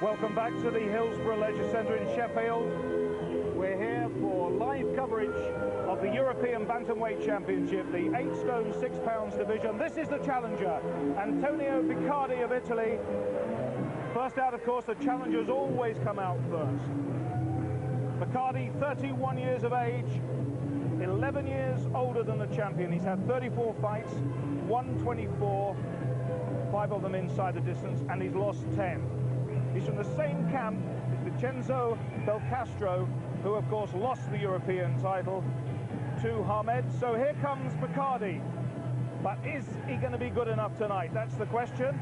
Welcome back to the Hillsborough Leisure Centre in Sheffield. We're here for live coverage of the European Bantamweight Championship, the 8 stone 6 pounds division. This is the challenger, Antonio Picardi of Italy. First out, of course, the challengers always come out first. Picardi, 31 years of age, 11 years older than the champion. He's had 34 fights, 124, 5 of them inside the distance, and he's lost 10. He's from the same camp as Vincenzo Del Castro, who of course lost the European title to Hamed. So here comes Picardi. But is he going to be good enough tonight? That's the question.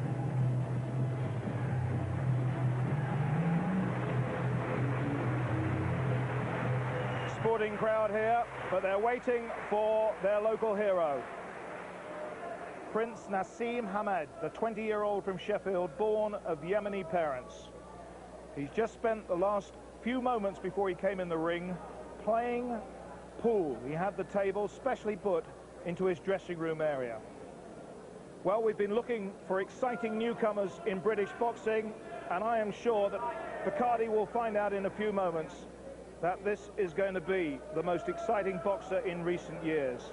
Sporting crowd here, but they're waiting for their local hero. Prince Naseem Hamed, the 20-year-old from Sheffield, born of Yemeni parents. He's just spent the last few moments before he came in the ring playing pool. He had the table specially put into his dressing room area. Well, we've been looking for exciting newcomers in British boxing, and I am sure that Picardi will find out in a few moments that this is going to be the most exciting boxer in recent years.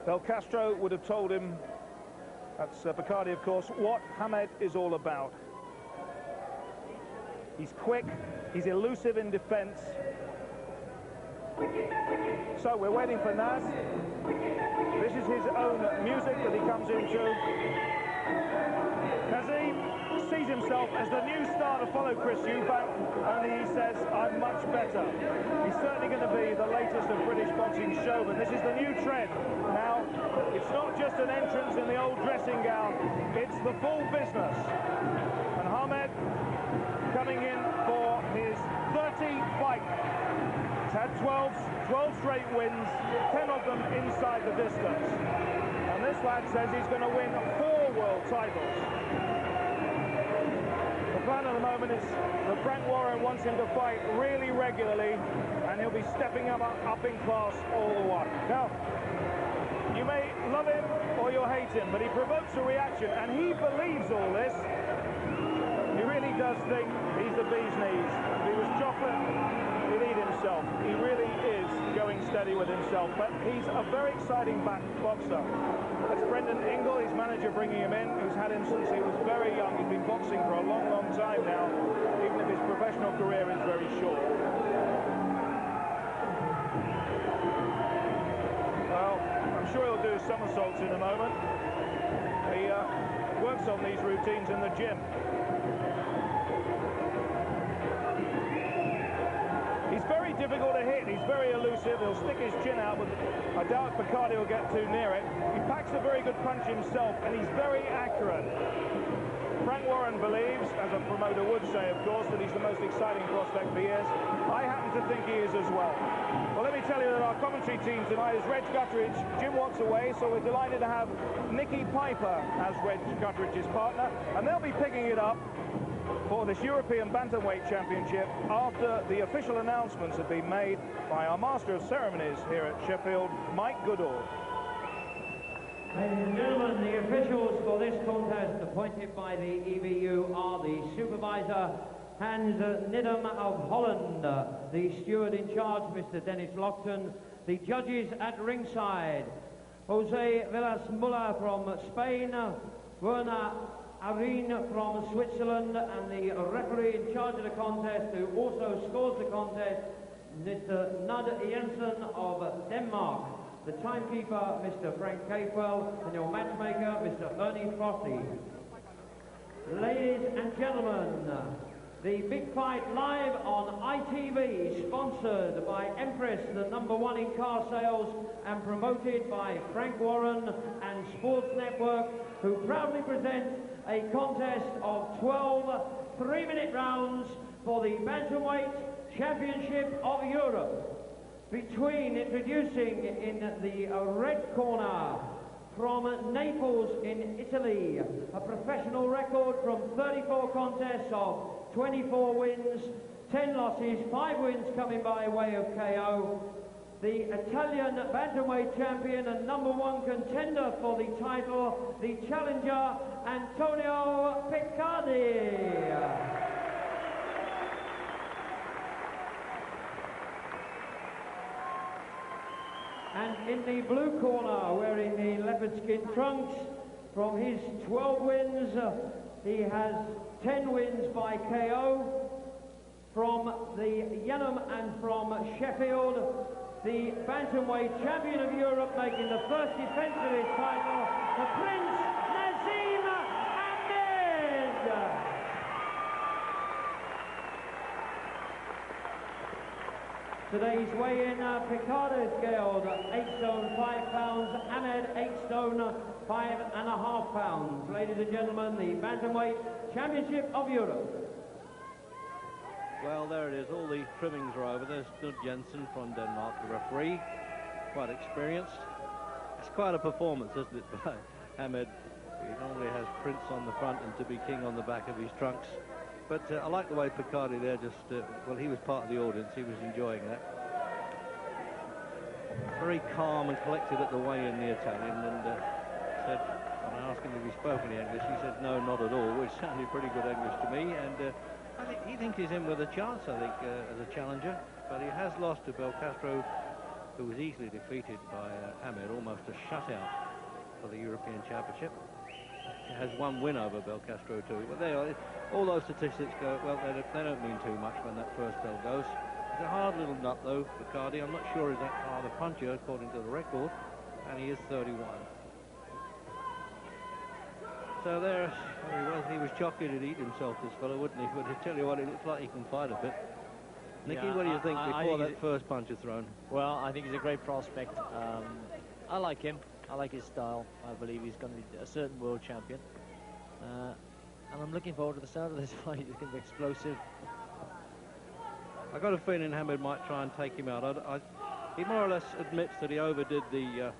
Del Castro would have told him, that's Picardi of course, what Hamed is all about. He's quick, he's elusive in defence. So we're waiting for Naz. This is his own music that he comes into. Naseem sees himself as the new star to follow Chris Eubank, only he says, I'm much better. He's certainly going to be the latest of British boxing showmen. This is the new trend. Now, it's not just an entrance in the old dressing gown, it's the full business. And Hamed coming in for his 30th fight. He's had 12 straight wins, 10 of them inside the distance. And this lad says he's going to win 4 world titles. The plan at the moment is that Frank Warren wants him to fight really regularly, and he'll be stepping up in class all the while. Now, you may love him or you'll hate him, but he provokes a reaction, and he believes all this. He really does think he's the bee's knees. If he was chocolate, he'd eat himself. He really is going steady with himself, but he's a very exciting boxer. That's Brendan Ingle, his manager, bringing him in, who's had him since he was very young. He's been boxing for a long, long time now, even if his professional career is very short. Well, I'm sure he'll do somersaults in a moment. He works on these routines in the gym. He's very difficult to hit, he's very elusive, he'll stick his chin out, but I doubt Picardi will get too near it. He packs a very good punch himself, and he's very accurate. Frank Warren believes, as a promoter would say, of course, that he's the most exciting prospect for years. I happen to think he is as well. Well, let me tell you that our commentary team tonight is Reg Guttridge. Jim Watt's away, so we're delighted to have Nicky Piper as Reg Guttridge's partner, and they'll be picking it up for this European Bantamweight Championship after the official announcements have been made by our Master of Ceremonies here at Sheffield, Mike Goodall. Ladies and gentlemen, the officials for this contest appointed by the EBU are the supervisor, Hans Nidham of Holland, the steward in charge, Mr. Dennis Lockton, the judges at ringside, Jose Villas Muller from Spain, Werner Arin from Switzerland, and the referee in charge of the contest, who also scores the contest, Mr. Nud Jensen of Denmark. The timekeeper, Mr. Frank Capewell, and your matchmaker, Mr. Ernie Frosty. Ladies and gentlemen, the big fight live on ITV, sponsored by Empress, the #1 in car sales, and promoted by Frank Warren and Sports Network, who proudly present a contest of 12 3-minute rounds for the Bantamweight Championship of Europe. Between, introducing in the red corner, from Naples in Italy, a professional record from 34 contests of 24 wins, 10 losses, 5 wins coming by way of KO. the Italian bantamweight champion and #1 contender for the title, the challenger Antonio Picardi. And in the blue corner, wearing the leopard skin trunks, from his 12 wins, he has 10 wins by KO. From the Yenham and from Sheffield, the bantamweight champion of Europe, making the first defence of his title, the Prince Naseem Ahmed. Today's weigh-in, Picardi scaled 8 stone 5 pounds, Ahmed 8 stone 5.5 pounds. Ladies and gentlemen, the bantamweight championship of Europe. Well, there it is. All the trimmings are over. There's Knud Jensen from Denmark, the referee, quite experienced. It's quite a performance, isn't it, by Ahmed? He normally has Prince on the front and To Be King on the back of his trunks. But I like the way Picardi there just, well, he was part of the audience. He was enjoying that. Very calm and collected at the weigh-in, the Italian, and said, when I asked him if he spoke any English, he said, no, not at all, which sounded pretty good English to me. And he thinks he's in with a chance, I think, as a challenger. But he has lost to Belcastro, who was easily defeated by Ahmed, almost a shutout for the European Championship. He has one win over Belcastro too. But they are, all those statistics go, well, they don't mean too much when that first bell goes. He's a hard little nut, though, Picardi. I'm not sure he's that hard a puncher, according to the record. And he is 31. So there he was chocky to eat himself, this fellow, wouldn't he? But I tell you what, it looks like he can fight a bit. Nicky, what do you think before that first punch is thrown? Well, I think he's a great prospect. I like him. I like his style. I believe he's going to be a certain world champion. And I'm looking forward to the start of this fight. It's going to be explosive. I got a feeling Ahmed might try and take him out. He more or less admits that he overdid the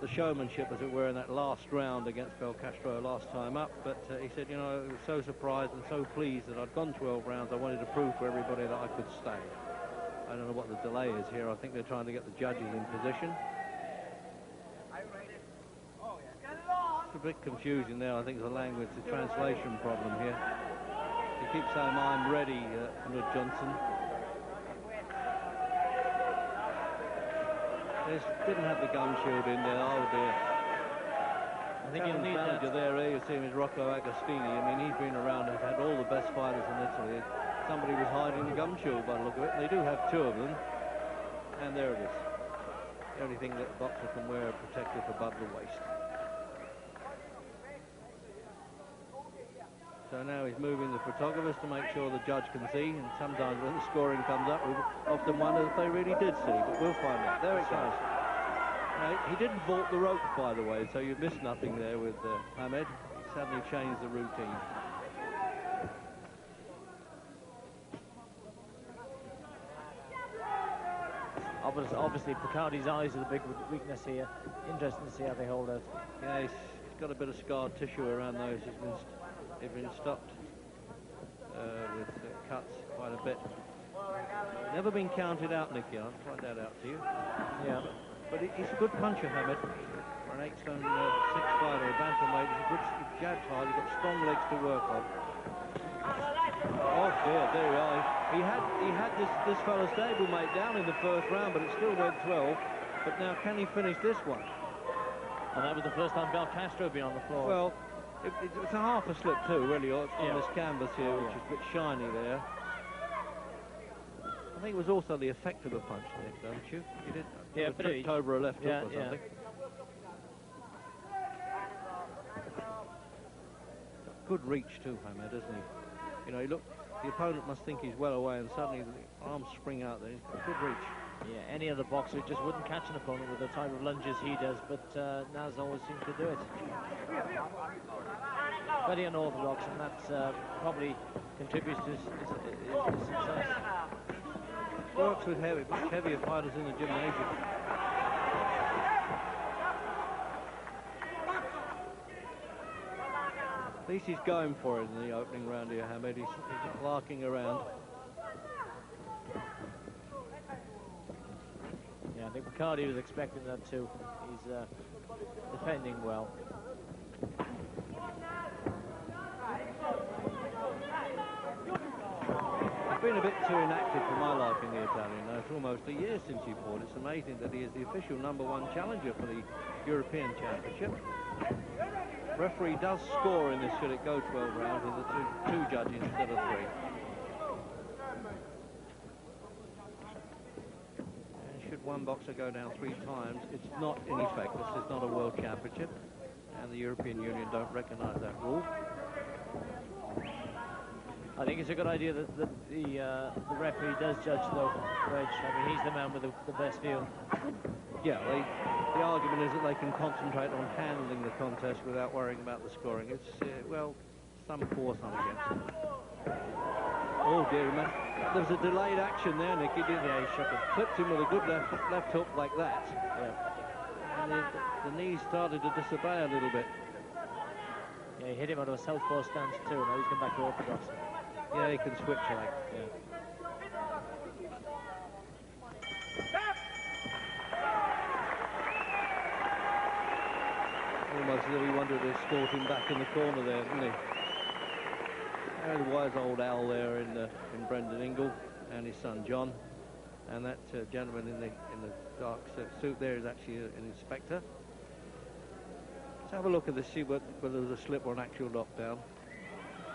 showmanship, as it were, in that last round against Belcastro last time up. But he said, you know, I was so surprised and so pleased that I'd gone 12 rounds. I wanted to prove to everybody that I could stay. I don't know what the delay is here. I think they're trying to get the judges in position. It's a bit confusing there. I think it's a language, a translation problem here. He keeps saying, I'm ready, Knud Johnson. Didn't have the gum shield in there. Oh dear. I think you'll need manager there. You see him is Rocco Agostini. I mean, he's been around and had all the best fighters in Italy. Somebody was hiding the gum shield by the look of it. They do have 2 of them, and there it is. The only thing that a boxer can wear a protective above the waist. So now he's moving the photographers to make sure the judge can see, and sometimes when the scoring comes up, we often wonder if they really did see, but we'll find out. There it goes. He didn't vault the rope, by the way, so you missed nothing there with Ahmed. He suddenly changed the routine. Obviously, Picardi's eyes are the big weakness here. Interesting to see how they hold out. Yeah, he's got a bit of scar tissue around those. He's been stopped with cuts quite a bit. Never been counted out, Nicky. I'll find that out to you. Yeah. But he's a good puncher, Ahmed. For an 8 stone 6 fighter, a bantamweight, he's a good jabs hard. He's got strong legs to work on. Oh dear, there we are. He had this fellow's stablemate down in the first round, but it still went 12. But now, can he finish this one? And that was the first time Belcastro had been on the floor. Well, it's a half a slip too, really, on this canvas here, which is a bit shiny there. I think it was also the effect of a punch, Nick, don't you? You did. Yeah, but tripped over a left hook or something. Good reach too, Ahmed, isn't he? You know, the opponent must think he's well away, and suddenly the arms spring out there. He's got good reach. Yeah, any other boxer just wouldn't catch an opponent with the type of lunges he does, but Naz always seems to do it. Very unorthodox, and that probably contributes to his success. Works with much heavier fighters in the gymnasium. At least he's going for it in the opening round here, Ahmed. He's not larking around. Cardi was expecting that too. He's defending well. He's been a bit too inactive for my liking, the Italian. It's almost a year since he fought. It's amazing that he is the official #1 challenger for the European Championship. Referee does score in this, should it go 12 rounds, with the two judges instead of 3. And should one boxer go down 3 times, it's not in effect. This is not a world championship, and the European Union don't recognise that rule. I think it's a good idea that the referee does judge though, Reg. I mean, he's the man with the best view. Yeah, the argument is that they can concentrate on handling the contest without worrying about the scoring. It's, well, some for, some against. Oh, dear, man. There was a delayed action there, Nick. He did, yeah, he shook him. Clipped him with a good left hook like that. Yeah. And the knees started to disobey a little bit. Yeah, he hit him out of a southpaw stance too. Now he's come back to orthodox. Yeah, he can switch like. Yeah. Almost as if he wanted to escort him back in the corner there, didn't he? And the wise old owl there in Brendan Ingle and his son John, and that gentleman in the dark suit there is actually an inspector. Let's have a look at this, see whether there was a slip or an actual knockdown.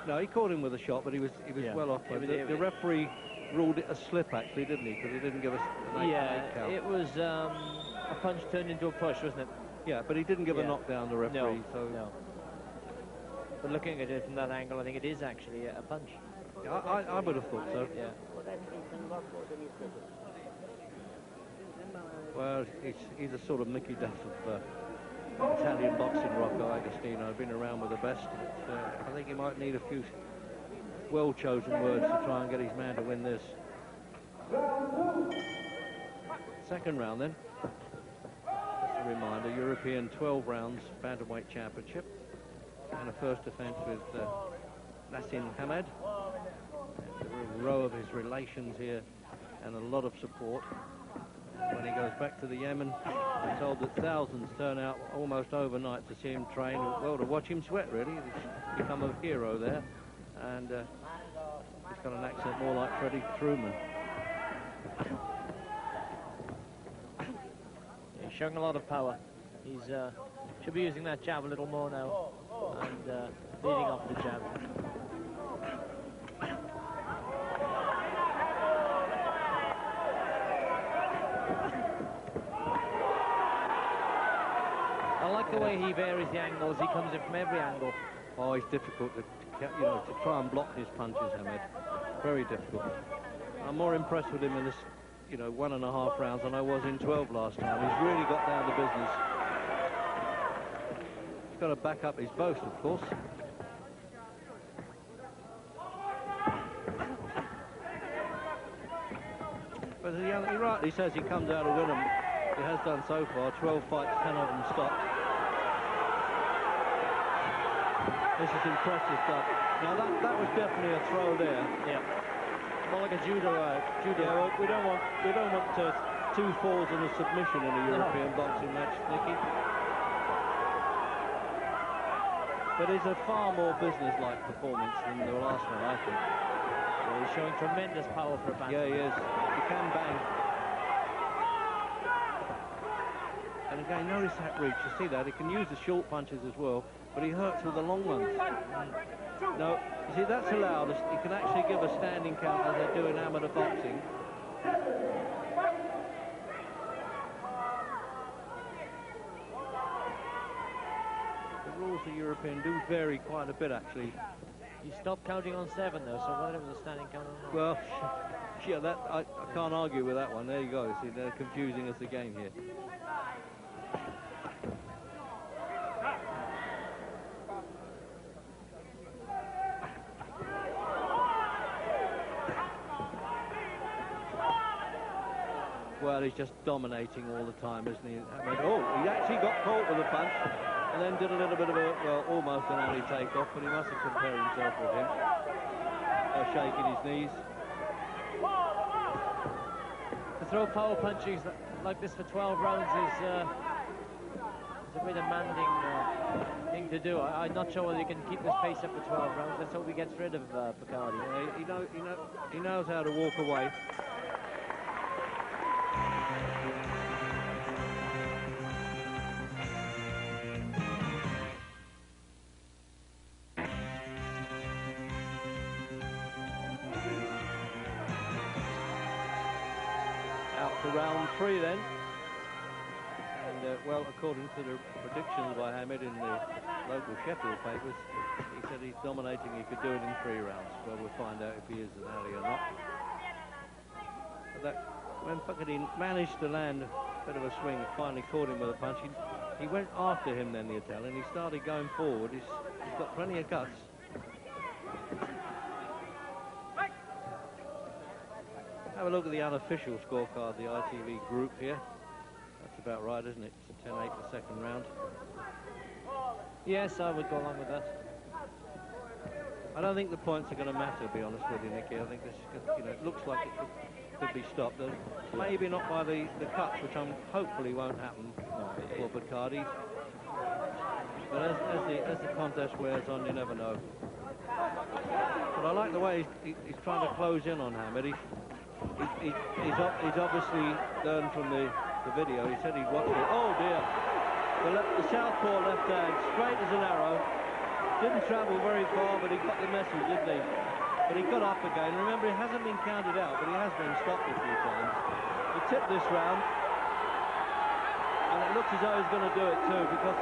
No, he caught him with a shot, but he was well off. The referee ruled it a slip actually, didn't he? Because he didn't give us an 8 count. It was a punch turned into a push, wasn't it? Yeah, but he didn't give a knockdown, the referee. No. But looking at it from that angle, I think it is actually a punch. Yeah, I would have thought so. Yeah. Well, he's a sort of Mickey Duff of Italian boxing, Rocco Agostino. Been around with the best. I think he might need a few well-chosen words to try and get his man to win this. Second round, then. Just a reminder, European 12 rounds bantamweight championship. And a first defence with Naseem Hamed. A row of his relations here and a lot of support. When he goes back to the Yemen, I'm told that thousands turn out almost overnight to see him train. Well, to watch him sweat, really. He's become a hero there. And he's got an accent more like Freddie Truman. He's showing a lot of power. He's should be using that jab a little more now. And leading off the jab. I like the way he varies the angles. He comes in from every angle. Oh, it's difficult to try and block his punches, Hamed. Very difficult. I'm more impressed with him in this, 1.5 rounds than I was in 12 last time. He's really got down to business. He's got to back up his boast, of course. But he rightly says he comes out to win them. He has done so far. 12 fights, 10 of them stopped. This is impressive stuff. Now that was definitely a throw there. Yeah. More like a judo. Yeah, we don't want 2 falls and a submission in a European boxing match, Nicky. But it's a far more business-like performance than the last one, I think. Yeah, he's showing tremendous power for a bantamweight. Yeah, he is. He can bang. And again, notice that reach. You see that? He can use the short punches as well, but he hurts with the long ones. No, you see, that's allowed. He can actually give a standing count as they do in amateur boxing. The rules of European do vary quite a bit, actually. He stopped counting on 7, though, so whether it was a standing count or not. Well, yeah, I can't argue with that one. There you go. See, they're confusing us the game here. Well, he's just dominating all the time, isn't he? Oh, he actually got caught with a punch and then did a little bit of almost an alley takeoff, but he must have compared himself with him. Shaking his knees. To throw power punches like this for 12 rounds is a very demanding thing to do. I'm not sure whether he can keep this pace up for 12 rounds. Let's hope he gets rid of Picardi. He knows how to walk away. Round 3 then, and well, according to the predictions by Hamid in the local Sheffield papers, he said he's dominating, he could do it in 3 rounds. Well, we'll find out if he is an alley or not. But when Picardi managed to land a bit of a swing, finally caught him with a punch, he went after him then, the Italian. He started going forward. He's got plenty of guts. Have a look at the unofficial scorecard, the ITV group here. That's about right, isn't it? It's a 10-8 the second round. Yes, I would go along with that. I don't think the points are going to matter, to be honest with you, Nicky. I think this, it looks like it could be stopped. Maybe not by the cuts, which hopefully won't happen for Picardi. But as the contest wears on, you never know. But I like the way he's trying to close in on Hamid. He's obviously learned from the video. He said he'd watched it. Oh dear! The southpaw left hand, straight as an arrow. Didn't travel very far, but he got the message, didn't he? But he got up again. Remember, he hasn't been counted out, but he has been stopped a few times. He tipped this round, and it looks as though he's going to do it too, because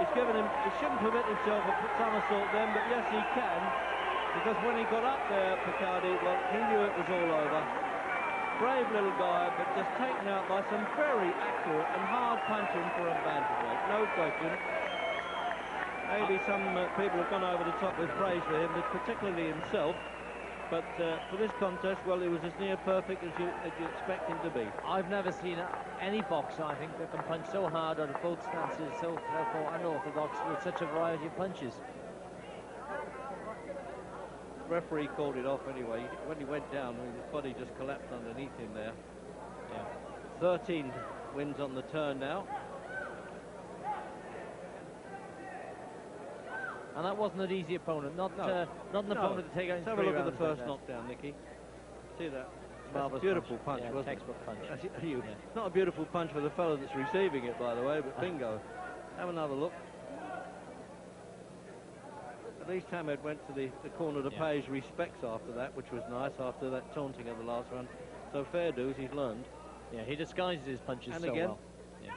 it's given him. He shouldn't permit himself a somersault then, but yes, he can. Because when he got up there, Picardi, well, he knew it was all over. Brave little guy, but just taken out by some very accurate and hard punching for a bantamweight, no question. Maybe some people have gone over the top with praise for him, particularly himself. But for this contest, well, it was as near perfect as you expect him to be. I've never seen any boxer, I think, that can punch so hard out of both stances, so unorthodox, with such a variety of punches. Referee called it off anyway. When he went down, his body just collapsed underneath him there. Yeah. 13 wins on the turn now. And that wasn't an easy opponent, not an opponent to take out in 3 rounds. Have a look at the first knockdown, Nicky. See that? That's a beautiful punch, yeah, wasn't textbook it? punch. Yeah. Not a beautiful punch for the fellow that's receiving it, by the way, but bingo. Have another look. At least Hamid went to the corner to pay his respects after that, which was nice after that taunting of the last round. So fair dues, he's learned. Yeah, he disguises his punches and so again, well. Yeah.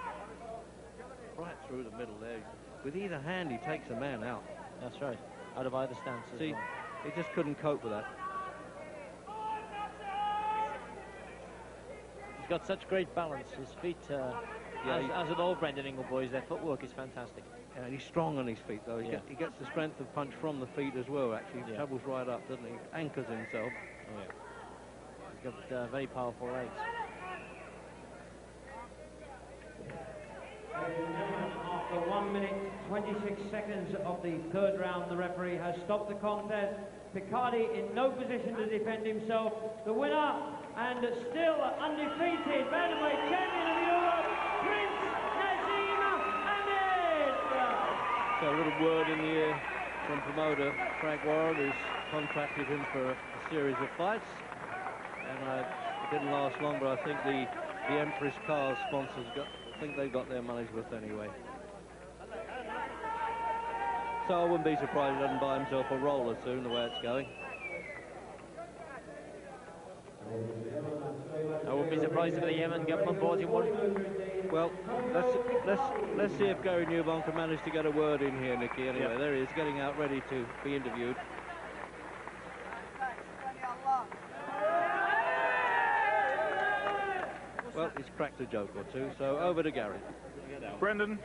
Right through the middle there. With either hand, he takes a man out. That's right. Out of either stance. See, well. He just couldn't cope with that. He's got such great balance. His feet, as with all Brendan Ingle boys, their footwork is fantastic. Yeah, and he's strong on his feet, though. He gets the strength of punch from the feet as well, actually. He travels right up, doesn't he? Anchors himself. Oh, yeah. He's got very powerful legs. After 1 minute 26 seconds of the third round, the referee has stopped the contest. Picardi in no position to defend himself. The winner, and still undefeated bantamweight champion of Europe, Prince Naseem Hamid. So a little word in the ear from promoter Frank Warren, who's contracted him for a series of fights. And it didn't last long, but I think the Empress Cars sponsors I think they got their money's worth anyway. So I wouldn't be surprised if he doesn't buy himself a roller soon, the way it's going. I wouldn't be surprised if the Yemen government bought him one. Well, let's see if Gary Newbon can manage to get a word in here, Nicky. Anyway, there he is, getting out ready to be interviewed. Well, he's cracked a joke or two, so over to Gary. Brendan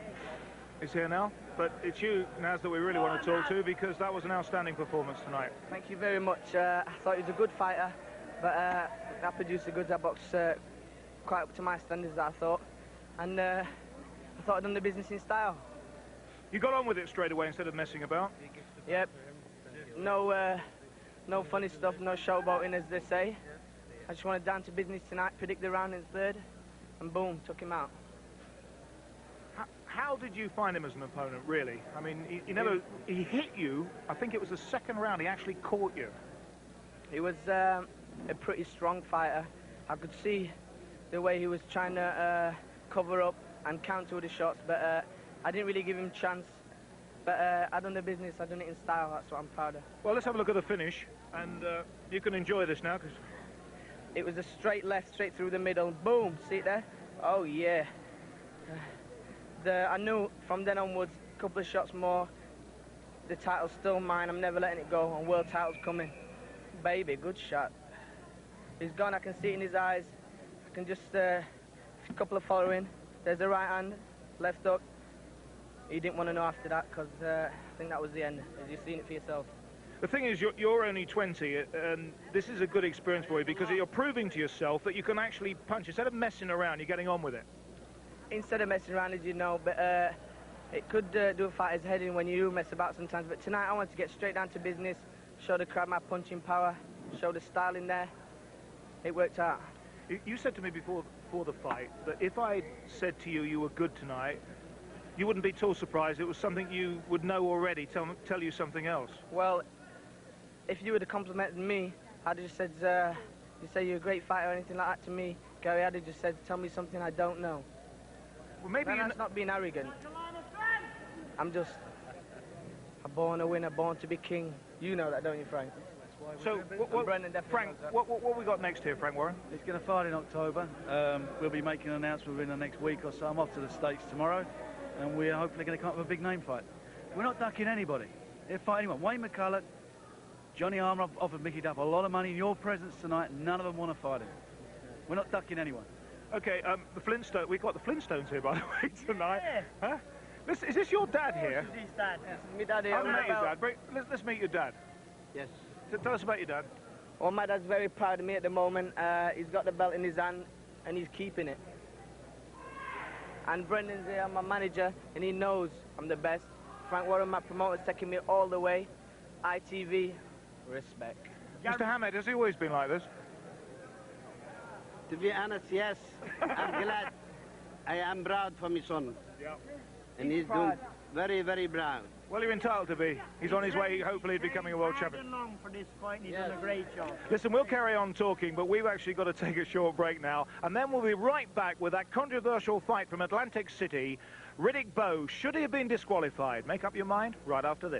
is here now, but it's you, Naz, that we really want to talk to, because that was an outstanding performance tonight. Thank you very much. I thought he was a good fighter, but I produced the goods. I boxed quite up to my standards, I thought. And I thought I'd done the business in style. You got on with it straight away instead of messing about? Yep. No funny stuff, no showboating, as they say. I just wanted down to business tonight, predict the round in third, and boom, took him out. How did you find him as an opponent, really? I mean, he hit you. I think it was the second round. He actually caught you. He was a pretty strong fighter. I could see the way he was trying to cover up and counter with the shots, but I didn't really give him a chance. But I done the business. I done it in style. That's what I'm proud of. Well, let's have a look at the finish, and you can enjoy this now, because it was a straight left, straight through the middle. Boom. See it there? Oh yeah. I knew from then onwards, a couple of shots more, the title's still mine. I'm never letting it go, and world title's coming. Baby, good shot. He's gone. I can see it in his eyes. I can just a couple of following. There's the right hand, left hook. He didn't want to know after that, because I think that was the end, as you've seen it for yourself. The thing is, you're only 20, and this is a good experience for you, because you're proving to yourself that you can actually punch. Instead of messing around, you're getting on with it. Instead of messing around, as you know, but it could do a fighter's head in when you mess about sometimes. But tonight I wanted to get straight down to business, show the crowd my punching power, show the style in there. It worked out. You said to me before the fight that if I said to you you were good tonight, you wouldn't be too surprised. It was something you would know already, tell you something else. Well, if you would have complimented me, I'd have just said, you say you're a great fighter or anything like that to me, Gary, I'd have just said, tell me something I don't know. Well, maybe that's not being arrogant. I'm just a born a winner, born to be king. You know that, don't you, Frank? So, Frank, what we got next here, Frank Warren? He's going to fight in October. We'll be making an announcement within the next week or so. I'm off to the States tomorrow, and we're hopefully going to come up with a big name fight. We're not ducking anybody. They'll fight anyone. Wayne McCulloch, Johnny Armour offered Mickey Duff a lot of money in your presence tonight, and none of them want to fight him. We're not ducking anyone. Okay, we've got the Flintstones here, by the way, tonight. Yeah. Huh? Is this your dad here? This is his dad. Yes, my dad here. I've met your dad. Let's meet your dad. Yes. Tell us about your dad. Well, my dad's very proud of me at the moment. He's got the belt in his hand, and he's keeping it. And Brendan's here, my manager, and he knows I'm the best. Frank Warren, my promoter's taking me all the way. ITV, respect. Mr. Hammett, has he always been like this? To be honest, yes. I'm glad. I am proud for my son. Yeah. And he's doing very, very proud. Well, you're entitled to be. He's on his way, hopefully, to becoming a world champion. Long for this fight. He's done a great job. Listen, we'll carry on talking, but we've actually got to take a short break now, and then we'll be right back with that controversial fight from Atlantic City. Riddick Bowe, should he have been disqualified? Make up your mind right after this.